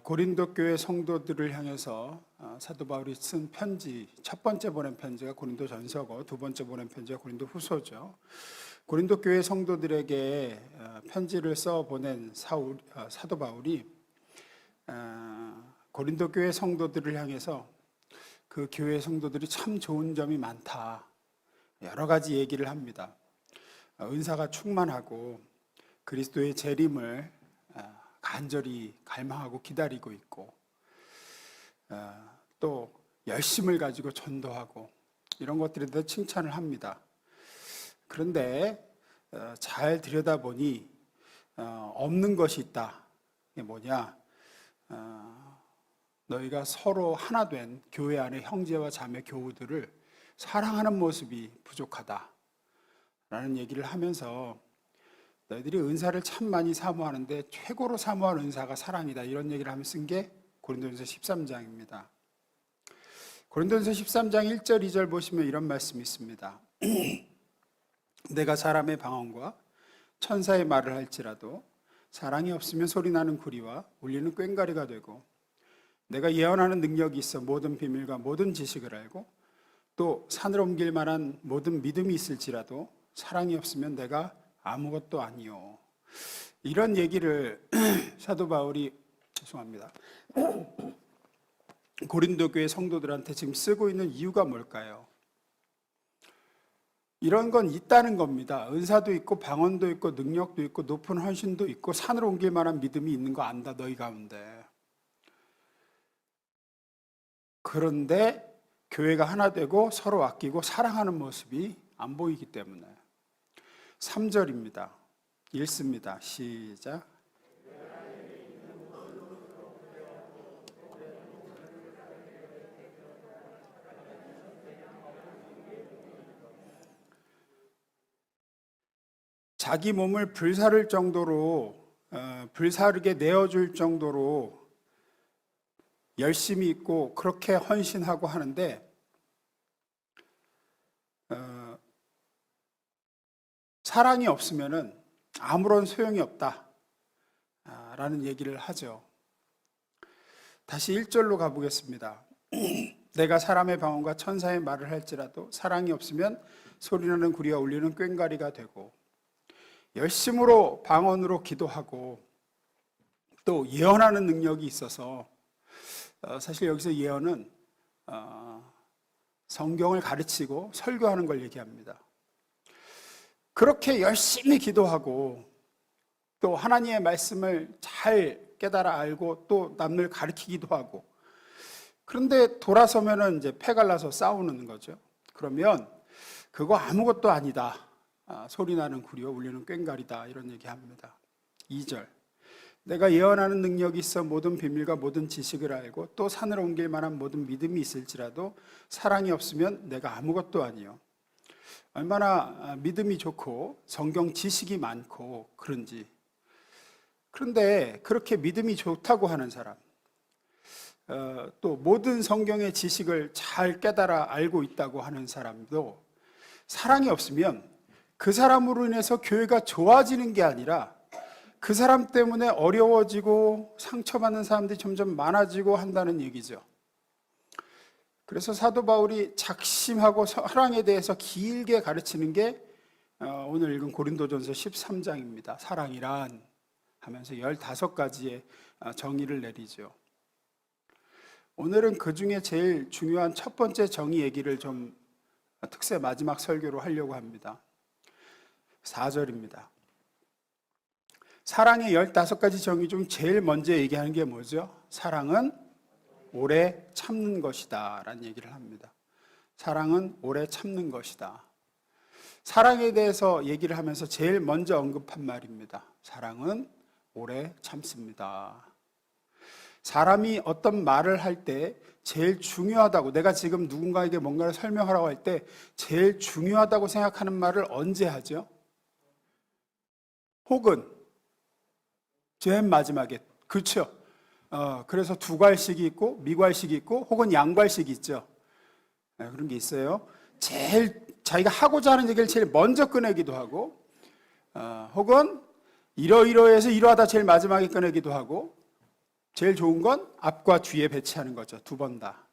고린도 교회 성도들을 향해서 사도 바울이 쓴 편지, 첫 번째 보낸 편지가 고린도 전서고 두 번째 보낸 편지가 고린도 후서죠. 고린도 교회 성도들에게 편지를 써 보낸 사도 바울이 고린도 교회 성도들을 향해서 그 교회 성도들이 참 좋은 점이 많다, 여러 가지 얘기를 합니다. 은사가 충만하고 그리스도의 재림을 간절히 갈망하고 기다리고 있고, 또 열심을 가지고 전도하고 이런 것들에 대해 칭찬을 합니다. 그런데 잘 들여다보니 없는 것이 있다. 이게 뭐냐? 너희가 서로 하나 된 교회 안의 형제와 자매 교우들을 사랑하는 모습이 부족하다 라는 얘기를 하면서, 너희들이 은사를 참 많이 사모하는데 최고로 사모한 은사가 사랑이다, 이런 얘기를 하면서 쓴 게 고린도전서 13장입니다. 고린도전서 13장 1절 2절 보시면 이런 말씀이 있습니다. 내가 사람의 방언과 천사의 말을 할지라도 사랑이 없으면 소리나는 구리와 울리는 꽹과리가 되고, 내가 예언하는 능력이 있어 모든 비밀과 모든 지식을 알고 또 산을 옮길 만한 모든 믿음이 있을지라도 사랑이 없으면 내가 아무것도 아니요. 이런 얘기를 사도 바울이 고린도 교회 성도들한테 지금 쓰고 있는 이유가 뭘까요? 이런 건 있다는 겁니다. 은사도 있고 방언도 있고 능력도 있고 높은 헌신도 있고 산을 옮길 만한 믿음이 있는 거 안다, 너희 가운데. 그런데 교회가 하나 되고 서로 아끼고 사랑하는 모습이 안 보이기 때문에. 3절입니다. 읽습니다. 시작. 자기 몸을 불사를 정도로, 불사르게 내어줄 정도로 열심히 있고 그렇게 헌신하고 하는데, 사랑이 없으면은 아무런 소용이 없다 라는 얘기를 하죠. 다시 1절로 가보겠습니다. 내가 사람의 방언과 천사의 말을 할지라도 사랑이 없으면 소리나는 구리와 울리는 꽹과리가 되고, 열심으로 방언으로 기도하고 또 예언하는 능력이 있어서, 사실 여기서 예언은 성경을 가르치고 설교하는 걸 얘기합니다. 그렇게 열심히 기도하고 또 하나님의 말씀을 잘 깨달아 알고 또 남을 가르치기도 하고, 그런데 돌아서면은 이제 패가 나서 싸우는 거죠. 그러면 그거 아무것도 아니다, 소리나는 구리와 울리는 꽹과리다, 이런 얘기합니다. 2절. 내가 예언하는 능력이 있어 모든 비밀과 모든 지식을 알고 또 산을 옮길 만한 모든 믿음이 있을지라도 사랑이 없으면 내가 아무것도 아니요. 얼마나 믿음이 좋고 성경 지식이 많고 그런지. 그런데 그렇게 믿음이 좋다고 하는 사람, 또 모든 성경의 지식을 잘 깨달아 알고 있다고 하는 사람도 사랑이 없으면 그 사람으로 인해서 교회가 좋아지는 게 아니라 그 사람 때문에 어려워지고 상처받는 사람들이 점점 많아지고 한다는 얘기죠. 그래서 사도 바울이 작심하고 사랑에 대해서 길게 가르치는 게 오늘 읽은 고린도전서 13장입니다. 사랑이란 하면서 15가지의 정의를 내리죠. 오늘은 그 중에 제일 중요한 첫 번째 정의 얘기를 좀 특세 마지막 설교로 하려고 합니다. 4절입니다. 사랑의 15가지 정의 중 제일 먼저 얘기하는 게 뭐죠? 사랑은 오래 참는 것이다 라는 얘기를 합니다. 사랑은 오래 참는 것이다. 사랑에 대해서 얘기를 하면서 제일 먼저 언급한 말입니다. 사랑은 오래 참습니다. 사람이 어떤 말을 할 때 제일 중요하다고, 내가 지금 누군가에게 뭔가를 설명하라고 할 때 제일 중요하다고 생각하는 말을 언제 하죠? 혹은 제일 마지막에. 그렇죠? 그래서 두괄식이 있고 미괄식이 있고 혹은 양괄식이 있죠. 그런 게 있어요. 제일 자기가 하고자 하는 얘기를 제일 먼저 꺼내기도 하고, 혹은 이러이러해서 이러하다 제일 마지막에 꺼내기도 하고, 제일 좋은 건 앞과 뒤에 배치하는 거죠. 두 번 다.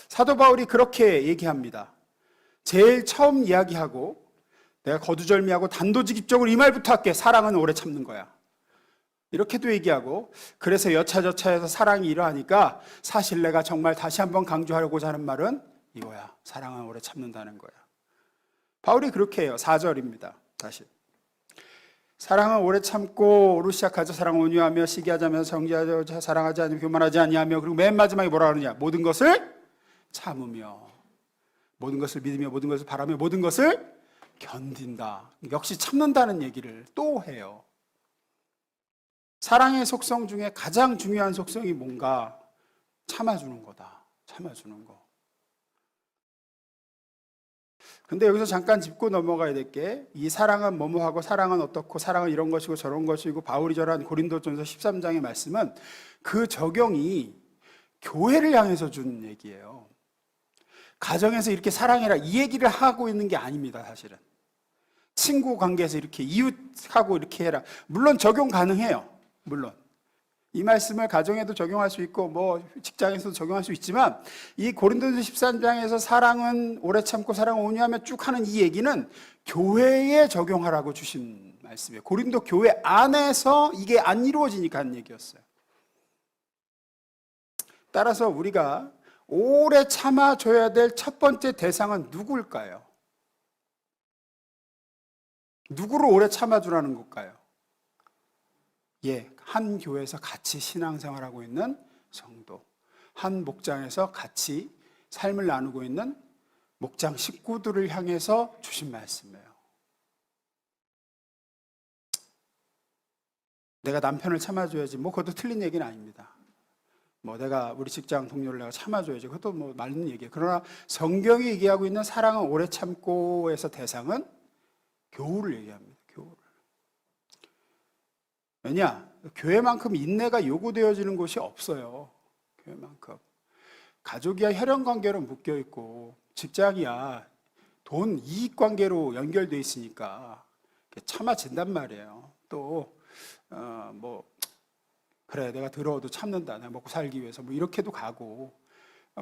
사도 바울이 그렇게 얘기합니다. 제일 처음 이야기하고 내가 거두절미하고 단도직입적으로 이 말부터 할게. 사랑은 오래 참는 거야. 이렇게도 얘기하고, 그래서 여차저차해서 사랑이 이러하니까 사실 내가 정말 다시 한번 강조하려고자 하는 말은 이거야. 사랑은 오래 참는다는 거야. 바울이 그렇게 해요. 4절입니다. 다시. 사랑은 오래 참고 시작하죠. 사랑은 온유하며 시기하자며 정죄하자 사랑하지 않으며 교만하지 아니하며, 그리고 맨 마지막에 뭐라 그러냐? 모든 것을 참으며, 모든 것을 믿으며, 모든 것을 바라며, 모든 것을 견딘다. 역시 참는다는 얘기를 또 해요. 사랑의 속성 중에 가장 중요한 속성이 뭔가? 참아주는 거다. 참아주는 거. 근데 여기서 잠깐 짚고 넘어가야 될 게, 이 사랑은 뭐뭐하고 사랑은 어떻고 사랑은 이런 것이고 저런 것이고, 바울이 전한 고린도전서 13장의 말씀은 그 적용이 교회를 향해서 준 얘기예요. 가정에서 이렇게 사랑해라 이 얘기를 하고 있는 게 아닙니다. 사실은 친구 관계에서 이렇게 이웃하고 이렇게 해라, 물론 적용 가능해요. 물론 이 말씀을 가정에도 적용할 수 있고 뭐 직장에서도 적용할 수 있지만, 이 고린도전서 13장에서 사랑은 오래 참고 사랑은 온유하며 쭉 하는 이 얘기는 교회에 적용하라고 주신 말씀이에요. 고린도 교회 안에서 이게 안 이루어지니까 한 얘기였어요. 따라서 우리가 오래 참아줘야 될 첫 번째 대상은 누굴까요? 누구를 오래 참아주라는 걸까요? 한 교회에서 같이 신앙생활하고 있는 성도, 한 목장에서 같이 삶을 나누고 있는 목장 식구들을 향해서 주신 말씀이에요. 내가 남편을 참아줘야지, 뭐 그것도 틀린 얘기는 아닙니다. 뭐 내가 우리 직장 동료를 내가 참아줘야지, 그것도 뭐 맞는 얘기예요. 그러나 성경이 얘기하고 있는 사랑은 오래 참고에서 대상은 교우를 얘기합니다. 교우를. 왜냐? 교회만큼 인내가 요구되어지는 곳이 없어요. 교회만큼. 가족이야 혈연관계로 묶여있고, 직장이야 돈 이익관계로 연결돼 있으니까 참아진단 말이에요. 또 뭐 그래 내가 더러워도 참는다, 내가 먹고 살기 위해서 뭐 이렇게도 가고,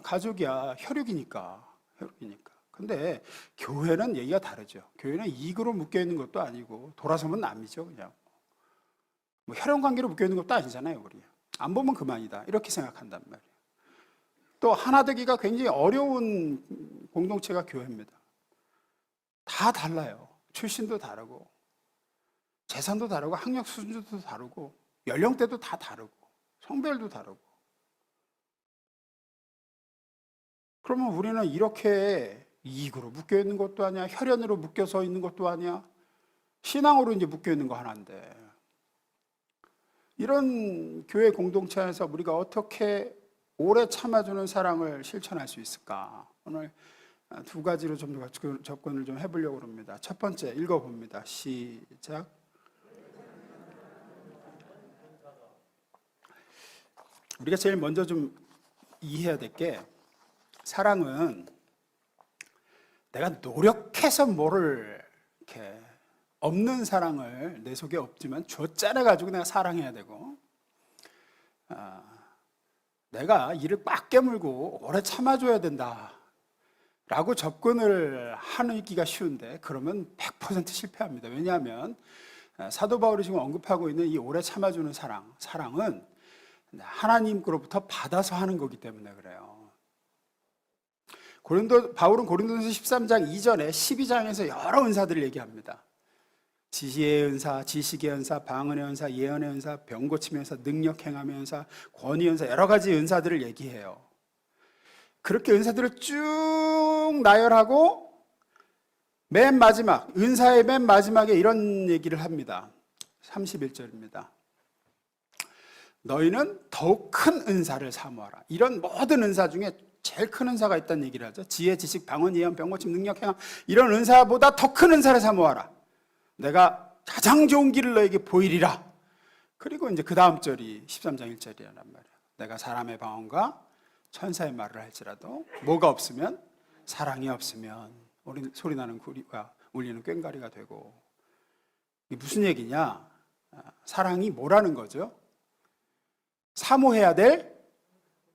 가족이야 혈육이니까. 근데 교회는 얘기가 다르죠. 교회는 이익으로 묶여있는 것도 아니고 돌아서면 남이죠. 그냥 뭐 혈연관계로 묶여있는 것도 아니잖아요. 우리 안 보면 그만이다 이렇게 생각한단 말이에요. 또 하나 되기가 굉장히 어려운 공동체가 교회입니다. 다 달라요. 출신도 다르고 재산도 다르고 학력 수준도 다르고 연령대도 다 다르고 성별도 다르고. 그러면 우리는 이렇게 이익으로 묶여있는 것도 아니야, 혈연으로 묶여서 있는 것도 아니야, 신앙으로 이제 묶여있는 거 하나인데, 이런 교회 공동체 안에서 우리가 어떻게 오래 참아주는 사랑을 실천할 수 있을까? 오늘 두 가지로 좀 더 접근을 좀 해보려고 합니다. 첫 번째 읽어봅니다. 시작. 우리가 제일 먼저 좀 이해해야 될 게, 사랑은 내가 노력해서 뭐를 이렇게 없는 사랑을, 내 속에 없지만 쥐어짜내 가지고 내가 사랑해야 되고, 내가 이를 꽉 깨물고 오래 참아줘야 된다 라고 접근을 하기가 쉬운데, 그러면 100% 실패합니다. 왜냐하면 사도 바울이 지금 언급하고 있는 이 오래 참아주는 사랑은 하나님으로부터 받아서 하는 거기 때문에 그래요. 바울은 고린도전서 13장 이전에 12장에서 여러 은사들을 얘기합니다. 지혜의 은사, 지식의 은사, 방언의 은사, 예언의 은사, 병 고침의 은사, 능력 행함의 은사, 권위 은사, 여러 가지 은사들을 얘기해요. 그렇게 은사들을 쭉 나열하고 맨 마지막, 은사의 맨 마지막에 이런 얘기를 합니다. 31절입니다. 너희는 더욱 큰 은사를 사모하라. 이런 모든 은사 중에 제일 큰 은사가 있다는 얘기를 하죠. 지혜, 지식, 방언, 예언, 병 고침, 능력, 행함, 이런 은사보다 더 큰 은사를 사모하라. 내가 가장 좋은 길을 너에게 보이리라. 그리고 이제 그 다음 절이 13장 1절이란 말이에요. 내가 사람의 방언과 천사의 말을 할지라도 뭐가 없으면, 사랑이 없으면 소리나는 구리와 울리는 꽹과리가 되고. 이게 무슨 얘기냐? 사랑이 뭐라는 거죠? 사모해야 될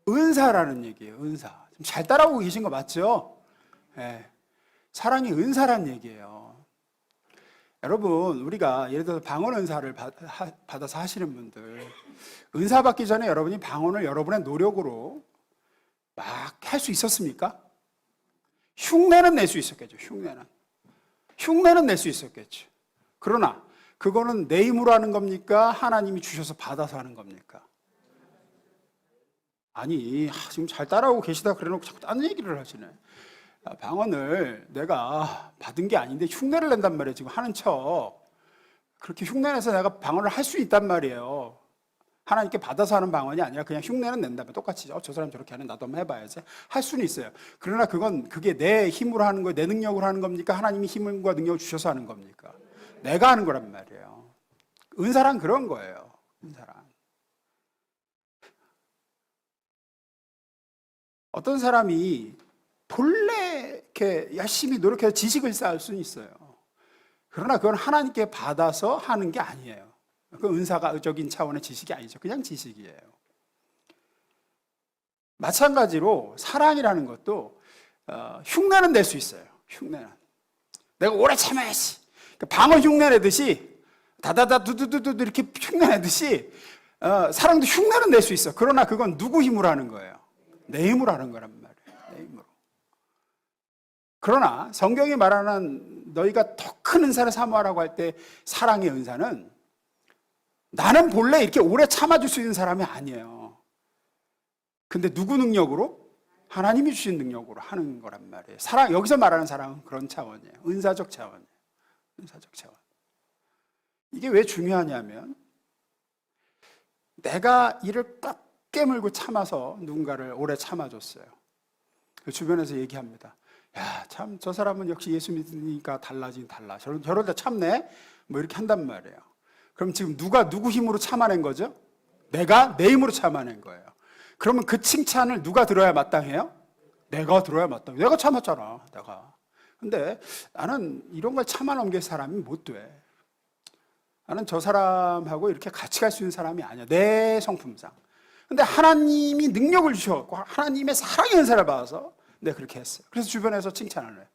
은사라는 얘기예요. 은사. 좀 잘 따라오고 계신 거 맞죠? 네. 사랑이 은사란 얘기예요. 여러분, 우리가 예를 들어서 방언 은사를 받아서 하시는 분들, 은사 받기 전에 여러분이 방언을 여러분의 노력으로 막 할 수 있었습니까? 흉내는 낼 수 있었겠죠. 흉내는 낼 수 있었겠죠. 그러나 그거는 내 힘으로 하는 겁니까? 하나님이 주셔서 받아서 하는 겁니까? 아니, 지금 잘 따라오고 계시다 그래놓고 자꾸 딴 얘기를 하시네. 방언을 내가 받은 게 아닌데 흉내를 낸단 말이에요. 지금 하는 척. 그렇게 흉내내서 내가 방언을 할 수 있단 말이에요. 하나님께 받아서 하는 방언이 아니라 그냥 흉내는 낸다면 똑같이 저 사람 저렇게 하네 나도 한번 해봐야지 할 수는 있어요. 그러나 그게 내 힘으로 하는 거예요? 내 능력으로 하는 겁니까? 하나님이 힘과 능력을 주셔서 하는 겁니까? 내가 하는 거란 말이에요. 은사란 그런 거예요. 은사란. 어떤 사람이 본래 이렇게 열심히 노력해서 지식을 쌓을 수는 있어요. 그러나 그건 하나님께 받아서 하는 게 아니에요. 그 은사적인 차원의 지식이 아니죠. 그냥 지식이에요. 마찬가지로 사랑이라는 것도 흉내는 낼 수 있어요. 흉내는. 내가 오래 참아야지. 방어 흉내내듯이 다다다 두두두두 이렇게 흉내내듯이 사랑도 흉내는 낼 수 있어. 그러나 그건 누구 힘으로 하는 거예요? 내 힘으로 하는 거란 말이에요. 내 힘으로. 그러나 성경이 말하는 너희가 더 큰 은사를 사모하라고 할 때 사랑의 은사는 나는 본래 이렇게 오래 참아줄 수 있는 사람이 아니에요. 근데 누구 능력으로? 하나님이 주신 능력으로 하는 거란 말이에요. 여기서 말하는 사랑은 그런 차원이에요. 은사적 차원이에요. 은사적 차원. 이게 왜 중요하냐면 내가 이를 꽉 깨물고 참아서 누군가를 오래 참아줬어요. 그 주변에서 얘기합니다. 야, 참 저 사람은 역시 예수 믿으니까 달라. 저럴 때 참네? 뭐 이렇게 한단 말이에요. 그럼 지금 누구 힘으로 참아낸 거죠? 내가 내 힘으로 참아낸 거예요. 그러면 그 칭찬을 누가 들어야 마땅해요? 내가 들어야 마땅해요. 내가 참았잖아, 내가. 근데 나는 이런 걸 참아 넘길 사람이 못 돼. 나는 저 사람하고 이렇게 같이 갈 수 있는 사람이 아니야. 내 성품상. 근데 하나님이 능력을 주셔갖고 하나님의 사랑의 은사를 받아서 내가 그렇게 했어요. 그래서 주변에서 칭찬을 해요.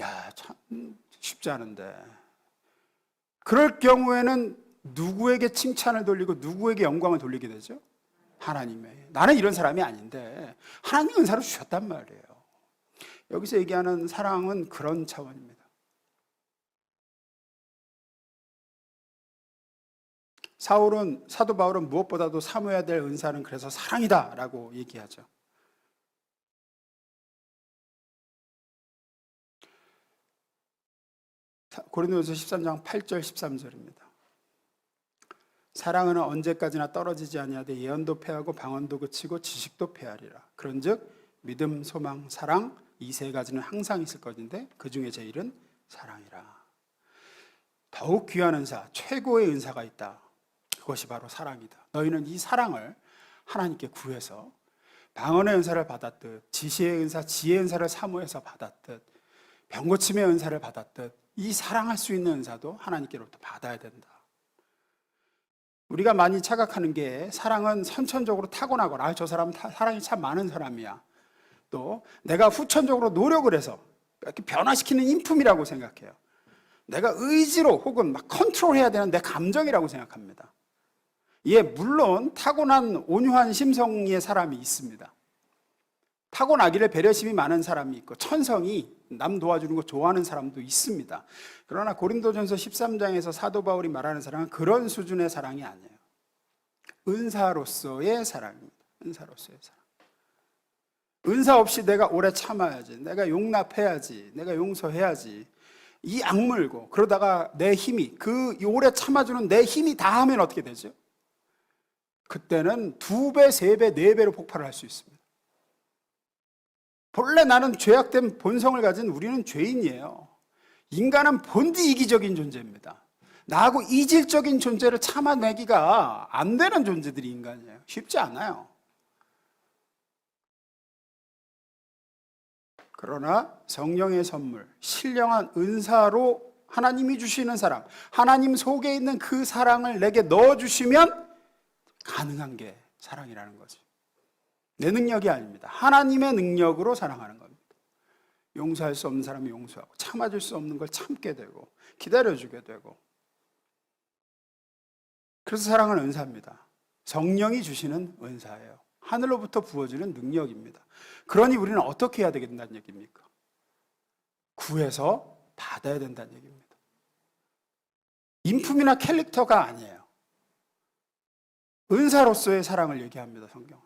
야, 참 쉽지 않은데. 그럴 경우에는 누구에게 칭찬을 돌리고 누구에게 영광을 돌리게 되죠? 하나님의. 나는 이런 사람이 아닌데 하나님이 은사를 주셨단 말이에요. 여기서 얘기하는 사랑은 그런 차원입니다. 사도 바울은 무엇보다도 사모해야 될 은사는 그래서 사랑이다라고 얘기하죠. 고린도전서 13장 8절 13절입니다. 사랑은 언제까지나 떨어지지 아니하되 예언도 패하고 방언도 그치고 지식도 패하리라. 그런즉 믿음, 소망, 사랑 이 세 가지는 항상 있을 것인데 그 중에 제일은 사랑이라. 더욱 귀한 은사, 최고의 은사가 있다. 그것이 바로 사랑이다. 너희는 이 사랑을 하나님께 구해서 방언의 은사를 받았듯 지시의 은사, 지혜의 은사를 사모해서 받았듯 병고침의 은사를 받았듯 이 사랑할 수 있는 은사도 하나님께로부터 받아야 된다. 우리가 많이 착각하는 게 사랑은 선천적으로 타고나거나 저 사람은 사랑이 참 많은 사람이야. 또 내가 후천적으로 노력을 해서 이렇게 변화시키는 인품이라고 생각해요. 내가 의지로 혹은 막 컨트롤해야 되는 내 감정이라고 생각합니다. 예, 물론 타고난 온유한 심성의 사람이 있습니다. 타고나기를 배려심이 많은 사람이 있고 천성이 남 도와주는 거 좋아하는 사람도 있습니다. 그러나 고린도전서 13장에서 사도 바울이 말하는 사랑은 그런 수준의 사랑이 아니에요. 은사로서의 사랑입니다. 은사로서의 사랑. 은사 없이 내가 오래 참아야지, 내가 용납해야지, 내가 용서해야지 이 악물고 그러다가 내 힘이 그 오래 참아주는 내 힘이 다 하면 어떻게 되죠? 그때는 2배, 3배, 4배로 폭발을 할 수 있습니다. 본래 나는 죄악된 본성을 가진 우리는 죄인이에요. 인간은 본디 이기적인 존재입니다. 나하고 이질적인 존재를 참아내기가 안 되는 존재들이 인간이에요. 쉽지 않아요. 그러나 성령의 선물, 신령한 은사로 하나님이 주시는 사랑, 하나님 속에 있는 그 사랑을 내게 넣어주시면 가능한 게 사랑이라는 거지. 내 능력이 아닙니다. 하나님의 능력으로 사랑하는 겁니다. 용서할 수 없는 사람이 용서하고, 참아줄 수 없는 걸 참게 되고, 기다려주게 되고. 그래서 사랑은 은사입니다. 성령이 주시는 은사예요. 하늘로부터 부어지는 능력입니다. 그러니 우리는 어떻게 해야 되겠다는 얘기입니까? 구해서 받아야 된다는 얘기입니다. 인품이나 캐릭터가 아니에요. 은사로서의 사랑을 얘기합니다, 성경은.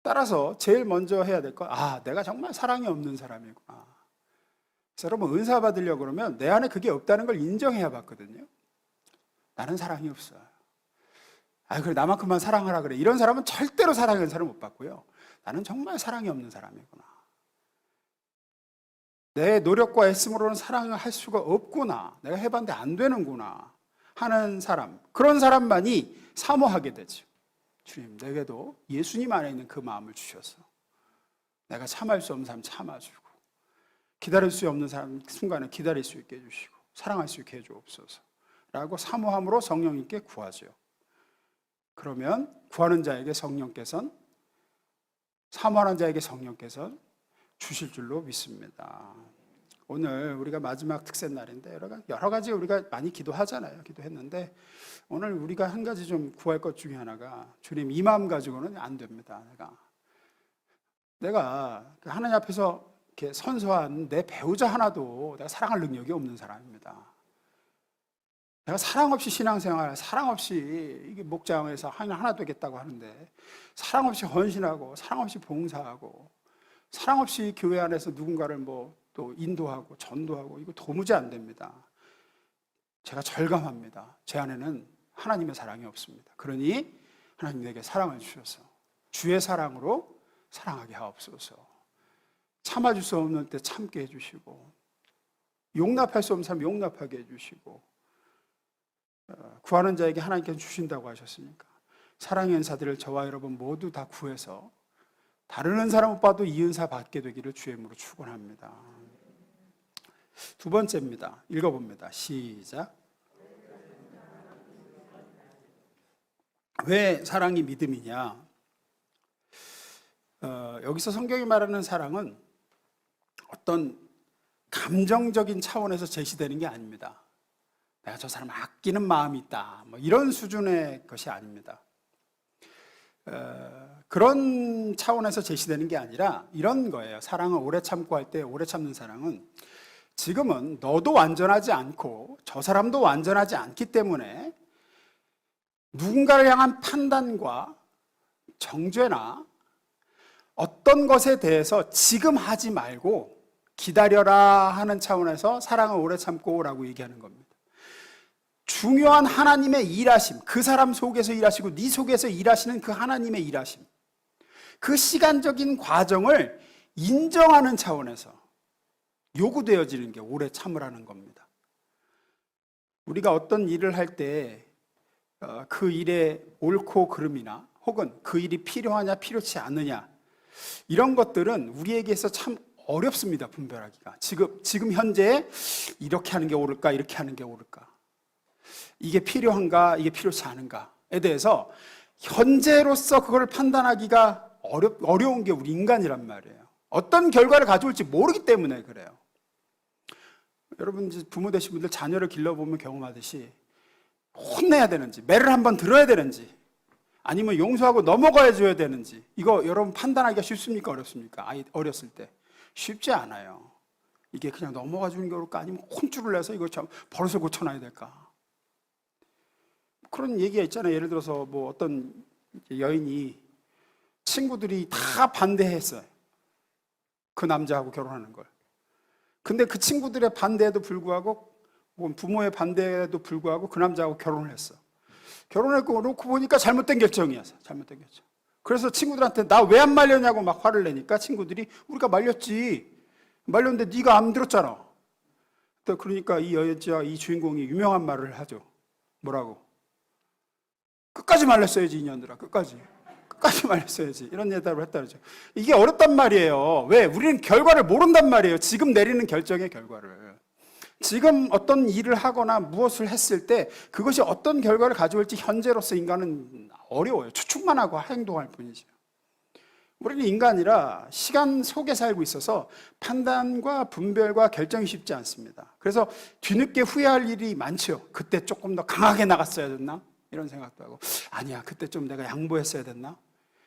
따라서 제일 먼저 해야 될 건, 내가 정말 사랑이 없는 사람이구나. 그래서 여러분, 은사 받으려고 그러면 내 안에 그게 없다는 걸 인정해야 받거든요. 나는 사랑이 없어요. 그래, 나만큼만 사랑하라 그래. 이런 사람은 절대로 사랑의 은사를 못 받고요. 나는 정말 사랑이 없는 사람이구나. 내 노력과 애씀으로는 사랑을 할 수가 없구나. 내가 해봤는데 안 되는구나 하는 사람, 그런 사람만이 사모하게 되죠. 주님, 내게도 예수님 안에 있는 그 마음을 주셔서 내가 참을 수 없는 사람 참아주고, 기다릴 수 없는 사람 순간에 기다릴 수 있게 해주시고, 사랑할 수 있게 해주옵소서 라고 사모함으로 성령님께 구하죠. 그러면 구하는 자에게 성령께서는, 사모하는 자에게 성령께서는 주실 줄로 믿습니다. 오늘 우리가 마지막 특세 날인데 여러 가지 우리가 많이 기도하잖아요. 기도했는데 오늘 우리가 한 가지 좀 구할 것 중에 하나가, 주님, 이 마음 가지고는 안 됩니다. 내가 하나님 앞에서 이렇게 선서한 내 배우자 하나도 내가 사랑할 능력이 없는 사람입니다. 내가 사랑 없이 신앙생활, 사랑 없이 이게 목장에서 하나 되겠다고 하는데, 사랑 없이 헌신하고, 사랑 없이 봉사하고, 사랑 없이 교회 안에서 누군가를 또 인도하고 전도하고, 이거 도무지 안 됩니다. 제가 절감합니다. 제 안에는 하나님의 사랑이 없습니다. 그러니 하나님 내게 사랑을 주셔서 주의 사랑으로 사랑하게 하옵소서. 참아줄 수 없는 때 참게 해주시고, 용납할 수 없는 사람 용납하게 해주시고, 구하는 자에게 하나님께서 주신다고 하셨으니까 사랑의 은사들을 저와 여러분 모두 다 구해서 다른 은사를 못 봐도 이 은사 받게 되기를 주의 이름으로 축원합니다. 두 번째입니다. 읽어봅니다. 시작. 왜 사랑이 믿음이냐? 여기서 성경이 말하는 사랑은 어떤 감정적인 차원에서 제시되는 게 아닙니다. 내가 저 사람 아끼는 마음이 있다, 이런 수준의 것이 아닙니다. 그런 차원에서 제시되는 게 아니라 이런 거예요. 사랑을 오래 참고 할 때, 오래 참는 사랑은 지금은 너도 완전하지 않고 저 사람도 완전하지 않기 때문에 누군가를 향한 판단과 정죄나 어떤 것에 대해서 지금 하지 말고 기다려라 하는 차원에서 사랑을 오래 참고라고 얘기하는 겁니다. 중요한 하나님의 일하심, 그 사람 속에서 일하시고 네 속에서 일하시는 그 하나님의 일하심, 그 시간적인 과정을 인정하는 차원에서 요구되어지는 게 오래 참으라는 겁니다. 우리가 어떤 일을 할 때 그 일의 옳고 그름이나 혹은 그 일이 필요하냐 필요치 않느냐, 이런 것들은 우리에게서 참 어렵습니다. 분별하기가. 지금 현재 이렇게 하는 게 옳을까, 이렇게 하는 게 옳을까, 이게 필요한가, 이게 필요치 않은가에 대해서 현재로서 그걸 판단하기가 어려운 게 우리 인간이란 말이에요. 어떤 결과를 가져올지 모르기 때문에 그래요. 여러분, 부모 되신 분들 자녀를 길러보면 경험하듯이 혼내야 되는지, 매를 한번 들어야 되는지, 아니면 용서하고 넘어가야 줘야 되는지, 이거 여러분 판단하기가 쉽습니까, 어렵습니까? 아이 어렸을 때 쉽지 않아요. 이게 그냥 넘어가 주는 게 옳을까, 아니면 혼쭐을 내서 이거 참 버릇을 고쳐놔야 될까, 그런 얘기가 있잖아요. 예를 들어서 어떤 여인이 친구들이 다 반대했어요. 그 남자하고 결혼하는 걸. 근데 그 친구들의 반대에도 불구하고, 부모의 반대에도 불구하고 그 남자하고 결혼을 했어. 결혼했고 놓고 보니까 잘못된 결정이었어. 잘못된 결정. 그래서 친구들한테 나 왜 안 말렸냐고 막 화를 내니까 친구들이 우리가 말렸지. 말렸는데 네가 안 들었잖아. 그러니까 이 여자, 이 주인공이 유명한 말을 하죠. 뭐라고? 끝까지 말렸어야지, 이년들아. 끝까지 말렸어야지. 이런 대답을 했다 그러죠. 이게 어렵단 말이에요. 왜? 우리는 결과를 모른단 말이에요. 지금 내리는 결정의 결과를. 지금 어떤 일을 하거나 무엇을 했을 때 그것이 어떤 결과를 가져올지 현재로서 인간은 어려워요. 추측만 하고 행동할 뿐이죠. 우리는 인간이라 시간 속에 살고 있어서 판단과 분별과 결정이 쉽지 않습니다. 그래서 뒤늦게 후회할 일이 많죠. 그때 조금 더 강하게 나갔어야 됐나? 이런 생각도 하고, 아니야, 그때 좀 내가 양보했어야 됐나?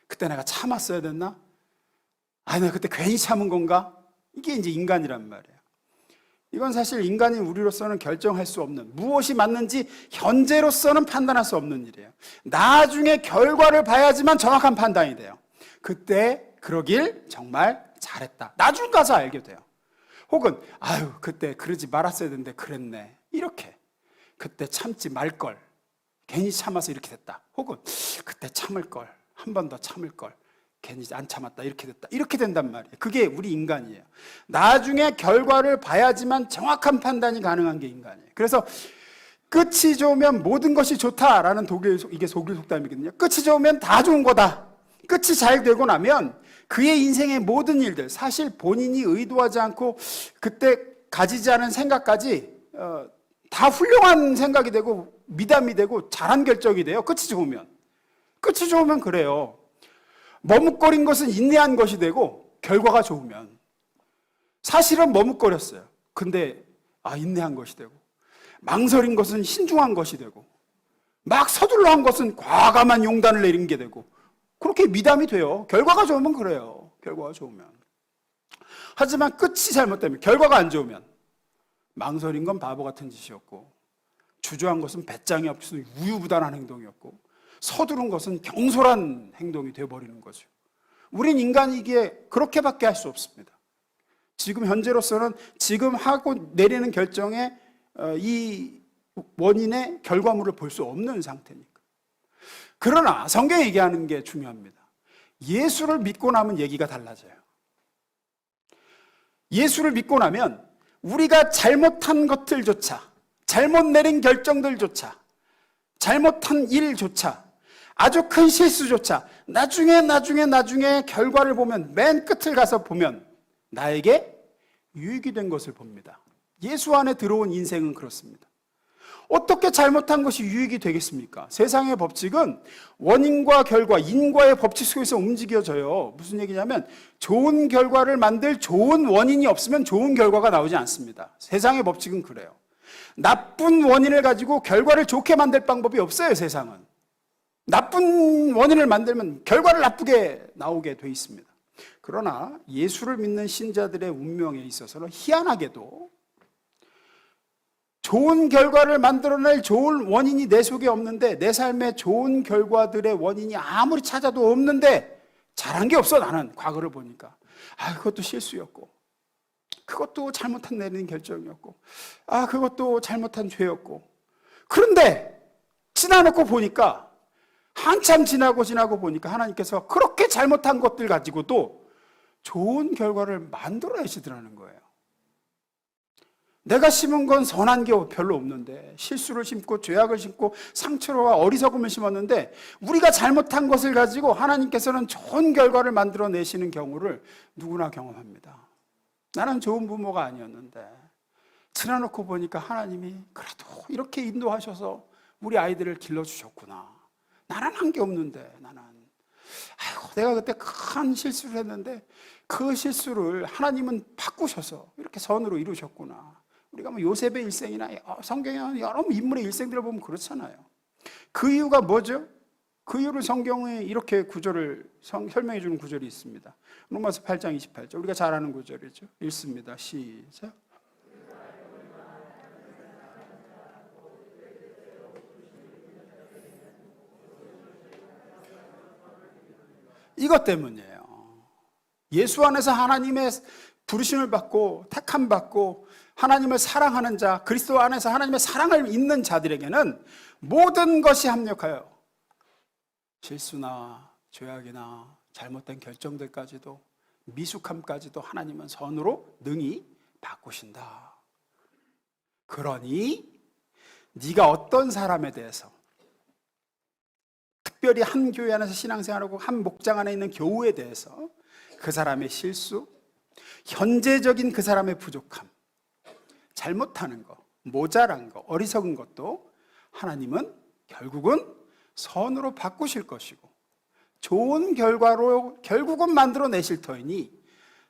그때 내가 참았어야 됐나? 아니, 내가 그때 괜히 참은 건가? 이게 이제 인간이란 말이에요. 이건 사실 인간인 우리로서는 결정할 수 없는, 무엇이 맞는지 현재로서는 판단할 수 없는 일이에요. 나중에 결과를 봐야지만 정확한 판단이 돼요. 그때 그러길 정말 잘했다, 나중 가서 알게 돼요. 혹은 아유, 그때 그러지 말았어야 되는데 그랬네, 이렇게. 그때 참지 말걸, 괜히 참아서 이렇게 됐다. 혹은 그때 참을걸, 한 번 더 참을걸, 괜히 안 참았다, 이렇게 됐다, 이렇게 된단 말이에요. 그게 우리 인간이에요. 나중에 결과를 봐야지만 정확한 판단이 가능한 게 인간이에요. 그래서 끝이 좋으면 모든 것이 좋다라는 이게 독일 속담이거든요. 끝이 좋으면 다 좋은 거다. 끝이 잘 되고 나면 그의 인생의 모든 일들, 사실 본인이 의도하지 않고 그때 가지지 않은 생각까지 다 훌륭한 생각이 되고 미담이 되고 잘한 결정이 돼요. 끝이 좋으면. 끝이 좋으면 그래요. 머뭇거린 것은 인내한 것이 되고, 결과가 좋으면 사실은 머뭇거렸어요. 근데 인내한 것이 되고, 망설인 것은 신중한 것이 되고, 막 서둘러 한 것은 과감한 용단을 내린 게 되고, 그렇게 미담이 돼요. 결과가 좋으면 그래요. 결과가 좋으면. 하지만 끝이 잘못되면, 결과가 안 좋으면, 망설인 건 바보 같은 짓이었고, 주저한 것은 배짱이 없어서 우유부단한 행동이었고, 서두른 것은 경솔한 행동이 되어버리는 거죠. 우린 인간이기에 그렇게밖에 할 수 없습니다. 지금 현재로서는 지금 하고 내리는 결정에 이 원인의 결과물을 볼 수 없는 상태니까. 그러나 성경이 얘기하는 게 중요합니다. 예수를 믿고 나면 얘기가 달라져요. 예수를 믿고 나면 우리가 잘못한 것들조차, 잘못 내린 결정들조차, 잘못한 일조차, 아주 큰 실수조차 나중에 결과를 보면, 맨 끝을 가서 보면 나에게 유익이 된 것을 봅니다. 예수 안에 들어온 인생은 그렇습니다. 어떻게 잘못한 것이 유익이 되겠습니까? 세상의 법칙은 원인과 결과, 인과의 법칙 속에서 움직여져요. 무슨 얘기냐면 좋은 결과를 만들 좋은 원인이 없으면 좋은 결과가 나오지 않습니다. 세상의 법칙은 그래요. 나쁜 원인을 가지고 결과를 좋게 만들 방법이 없어요, 세상은. 나쁜 원인을 만들면 결과를 나쁘게 나오게 돼 있습니다. 그러나 예수를 믿는 신자들의 운명에 있어서는 희한하게도 좋은 결과를 만들어낼 좋은 원인이 내 속에 없는데, 내 삶에 좋은 결과들의 원인이 아무리 찾아도 없는데 잘한 게 없어. 나는 과거를 보니까 그것도 실수였고, 그것도 잘못한 내리는 결정이었고, 그것도 잘못한 죄였고. 그런데 지나놓고 보니까, 한참 지나고 보니까 하나님께서 그렇게 잘못한 것들 가지고도 좋은 결과를 만들어내시더라는 거예요. 내가 심은 건 선한 게 별로 없는데, 실수를 심고 죄악을 심고 상처와 어리석음을 심었는데, 우리가 잘못한 것을 가지고 하나님께서는 좋은 결과를 만들어내시는 경우를 누구나 경험합니다. 나는 좋은 부모가 아니었는데 지나놓고 보니까 하나님이 그래도 이렇게 인도하셔서 우리 아이들을 길러주셨구나. 나는 한 게 없는데, 내가 그때 큰 실수를 했는데 그 실수를 하나님은 바꾸셔서 이렇게 선으로 이루셨구나. 우리가 요셉의 일생이나 성경에 여러 인물의 일생들을 보면 그렇잖아요. 그 이유가 뭐죠? 그 이유를 성경에 이렇게 구절을 설명해 주는 구절이 있습니다. 로마서 8장 28절, 우리가 잘 아는 구절이죠. 읽습니다. 시작. 이것 때문이에요. 예수 안에서 하나님의 부르심을 받고 택함 받고 하나님을 사랑하는 자, 그리스도 안에서 하나님의 사랑을 있는 자들에게는 모든 것이 합력하여 실수나 죄악이나 잘못된 결정들까지도, 미숙함까지도 하나님은 선으로 능히 바꾸신다. 그러니 네가 어떤 사람에 대해서, 특별히 한 교회 안에서 신앙생활하고 한 목장 안에 있는 교우에 대해서 그 사람의 실수, 현재적인 그 사람의 부족함, 잘못하는 거, 모자란 거, 어리석은 것도 하나님은 결국은 선으로 바꾸실 것이고 좋은 결과로 결국은 만들어내실 터이니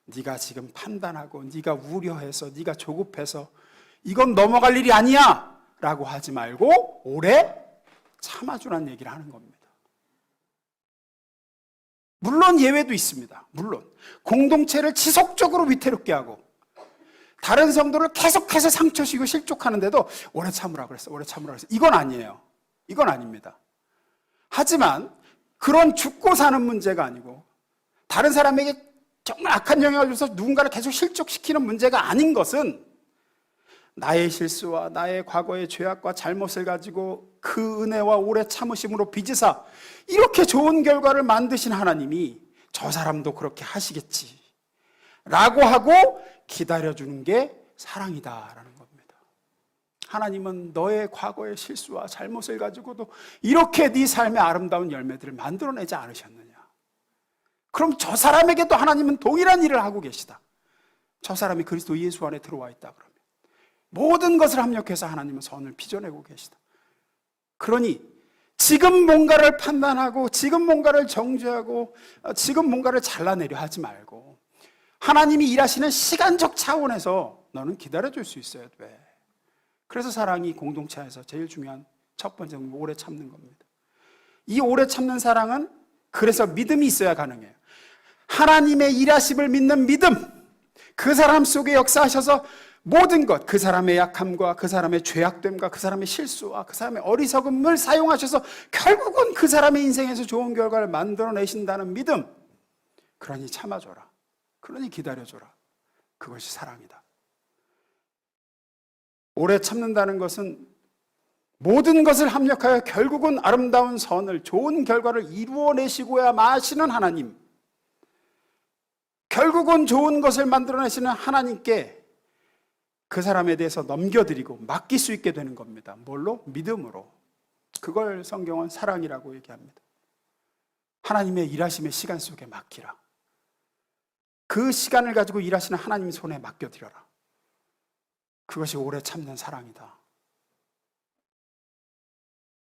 네가 지금 판단하고 네가 우려해서 네가 조급해서 이건 넘어갈 일이 아니야 라고 하지 말고 오래 참아주라는 얘기를 하는 겁니다. 물론 예외도 있습니다. 물론 공동체를 지속적으로 위태롭게 하고 다른 성도를 계속해서 상처시고 실족하는데도 오래 참으라 그랬어, 오래 참으라 그랬어. 이건 아니에요. 이건 아닙니다. 하지만 그런 죽고 사는 문제가 아니고 다른 사람에게 정말 악한 영향을 줘서 누군가를 계속 실족시키는 문제가 아닌 것은 나의 실수와 나의 과거의 죄악과 잘못을 가지고 그 은혜와 오래 참으심으로 빚으사 이렇게 좋은 결과를 만드신 하나님이 저 사람도 그렇게 하시겠지 라고 하고 기다려주는 게 사랑이다라는 겁니다. 하나님은 너의 과거의 실수와 잘못을 가지고도 이렇게 네 삶의 아름다운 열매들을 만들어내지 않으셨느냐. 그럼 저 사람에게도 하나님은 동일한 일을 하고 계시다. 저 사람이 그리스도 예수 안에 들어와 있다 그러면 모든 것을 합력해서 하나님은 선을 빚어내고 계시다. 그러니 지금 뭔가를 판단하고 지금 뭔가를 정죄하고 지금 뭔가를 잘라내려 하지 말고 하나님이 일하시는 시간적 차원에서 너는 기다려줄 수 있어야 돼. 그래서 사랑이 공동체에서 제일 중요한 첫 번째는 오래 참는 겁니다. 이 오래 참는 사랑은 그래서 믿음이 있어야 가능해요. 하나님의 일하심을 믿는 믿음, 그 사람 속에 역사하셔서 모든 것, 그 사람의 약함과 그 사람의 죄악됨과 그 사람의 실수와 그 사람의 어리석음을 사용하셔서 결국은 그 사람의 인생에서 좋은 결과를 만들어내신다는 믿음. 그러니 참아줘라. 그러니 기다려줘라. 그것이 사랑이다. 오래 참는다는 것은 모든 것을 합력하여 결국은 아름다운 선을, 좋은 결과를 이루어내시고야 마시는 하나님, 결국은 좋은 것을 만들어내시는 하나님께 그 사람에 대해서 넘겨드리고 맡길 수 있게 되는 겁니다. 뭘로? 믿음으로. 그걸 성경은 사랑이라고 얘기합니다. 하나님의 일하심의 시간 속에 맡기라. 그 시간을 가지고 일하시는 하나님 손에 맡겨드려라. 그것이 오래 참는 사랑이다.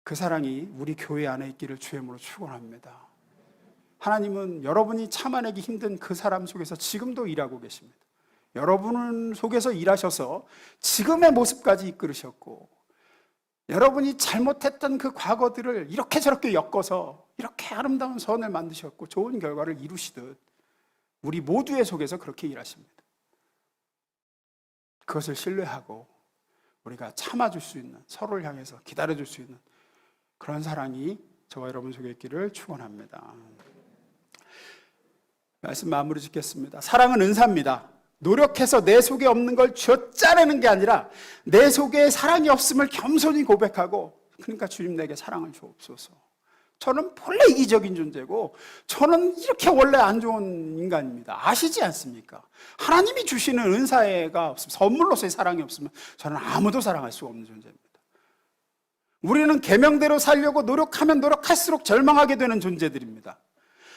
그 사랑이 우리 교회 안에 있기를 주의 이름으로 축원합니다. 하나님은 여러분이 참아내기 힘든 그 사람 속에서 지금도 일하고 계십니다. 여러분 속에서 일하셔서 지금의 모습까지 이끌으셨고 여러분이 잘못했던 그 과거들을 이렇게 저렇게 엮어서 이렇게 아름다운 선을 만드셨고 좋은 결과를 이루시듯 우리 모두의 속에서 그렇게 일하십니다. 그것을 신뢰하고 우리가 참아줄 수 있는, 서로를 향해서 기다려줄 수 있는 그런 사랑이 저와 여러분 속에 있기를 축원합니다. 말씀 마무리 짓겠습니다. 사랑은 은사입니다. 노력해서 내 속에 없는 걸 쥐어짜내는 게 아니라 내 속에 사랑이 없음을 겸손히 고백하고, 그러니까 주님 내게 사랑을 주옵소서. 저는 본래 이기적인 존재고 저는 이렇게 원래 안 좋은 인간입니다. 아시지 않습니까? 하나님이 주시는 은사가 없으면, 선물로서의 사랑이 없으면 저는 아무도 사랑할 수가 없는 존재입니다. 우리는 계명대로 살려고 노력하면 노력할수록 절망하게 되는 존재들입니다.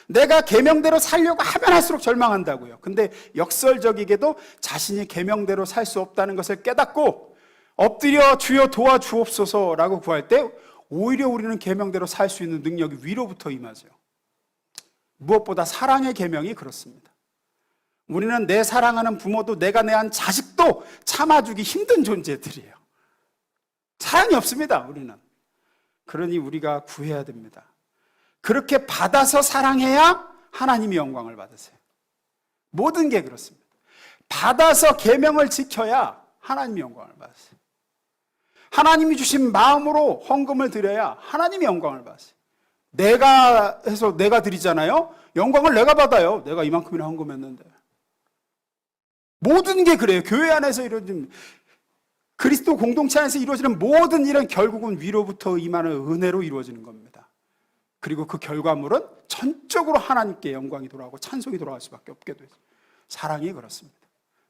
내가 계명대로 살려고 하면 할수록 절망한다고요. 근데 역설적이게도 자신이 계명대로 살 수 없다는 것을 깨닫고 엎드려 주여 도와주옵소서라고 구할 때 오히려 우리는 계명대로 살 수 있는 능력이 위로부터 임하죠. 무엇보다 사랑의 계명이 그렇습니다. 우리는 내 사랑하는 부모도 내가 내한 자식도 참아주기 힘든 존재들이에요. 사랑이 없습니다, 우리는. 그러니 우리가 구해야 됩니다. 그렇게 받아서 사랑해야 하나님이 영광을 받으세요. 모든 게 그렇습니다. 받아서 계명을 지켜야 하나님이 영광을 받으세요. 하나님이 주신 마음으로 헌금을 드려야 하나님이 영광을 받으세요. 내가 해서 내가 드리잖아요. 영광을 내가 받아요. 내가 이만큼이나 헌금했는데. 모든 게 그래요. 교회 안에서 이루어진, 그리스도 공동체 안에서 이루어지는 모든 일은 결국은 위로부터 임하는 은혜로 이루어지는 겁니다. 그리고 그 결과물은 전적으로 하나님께 영광이 돌아가고 찬송이 돌아갈 수밖에 없게 되죠. 사랑이 그렇습니다.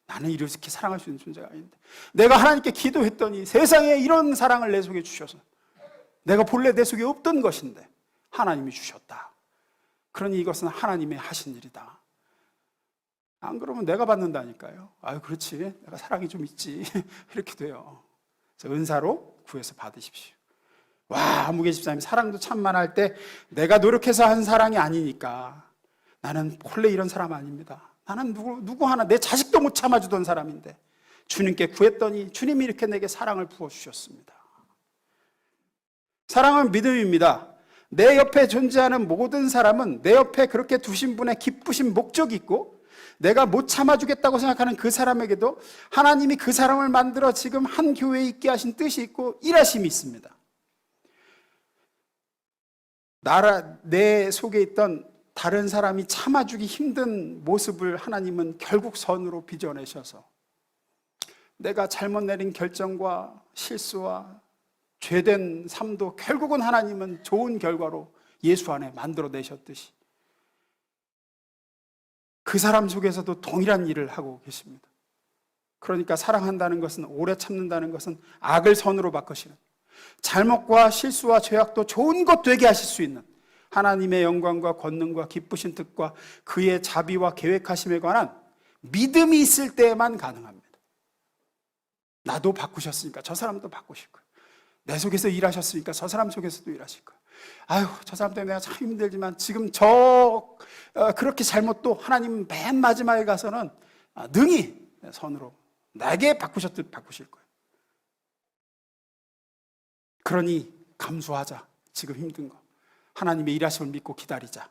나는 이렇게 사랑할 수 있는 존재가 아닌데, 내가 하나님께 기도했더니 세상에 이런 사랑을 내 속에 주셔서 내가 본래 내 속에 없던 것인데 하나님이 주셨다. 그러니 이것은 하나님의 하신 일이다. 안 그러면 내가 받는다니까요. 아유, 그렇지. 내가 사랑이 좀 있지. 이렇게 돼요. 그래서 은사로 구해서 받으십시오. 와, 무게 집사님 사랑도 참만할 때 내가 노력해서 한 사랑이 아니니까 나는 본래 이런 사람 아닙니다. 나는 누구 하나 내 자식도 못 참아주던 사람인데 주님께 구했더니 주님이 이렇게 내게 사랑을 부어주셨습니다. 사랑은 믿음입니다. 내 옆에 존재하는 모든 사람은 내 옆에 그렇게 두신 분의 기쁘신 목적이 있고 내가 못 참아주겠다고 생각하는 그 사람에게도 하나님이 그 사람을 만들어 지금 한 교회에 있게 하신 뜻이 있고 일하심이 있습니다. 내 속에 있던 다른 사람이 참아주기 힘든 모습을 하나님은 결국 선으로 빚어내셔서 내가 잘못 내린 결정과 실수와 죄된 삶도 결국은 하나님은 좋은 결과로 예수 안에 만들어내셨듯이 그 사람 속에서도 동일한 일을 하고 계십니다. 그러니까 사랑한다는 것은, 오래 참는다는 것은 악을 선으로 바꾸시는, 잘못과 실수와 죄악도 좋은 것 되게 하실 수 있는 하나님의 영광과 권능과 기쁘신 뜻과 그의 자비와 계획하심에 관한 믿음이 있을 때에만 가능합니다. 나도 바꾸셨으니까 저 사람도 바꾸실 거예요. 내 속에서 일하셨으니까 저 사람 속에서도 일하실 거예요. 아유, 저 사람 때문에 내가 참 힘들지만 지금 그렇게 잘못도 하나님 맨 마지막에 가서는 능히 선으로 나에게 바꾸셨듯 바꾸실 거예요. 그러니 감수하자. 지금 힘든 거. 하나님의 일하심을 믿고 기다리자.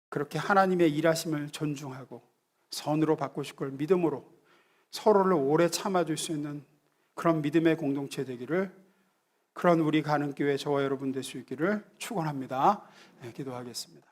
그렇게 하나님의 일하심을 존중하고 선으로 바꾸실 걸 믿음으로 서로를 오래 참아줄 수 있는 그런 믿음의 공동체 되기를, 그런 우리 가는교회 저와 여러분 될 수 있기를 축원합니다. 네, 기도하겠습니다.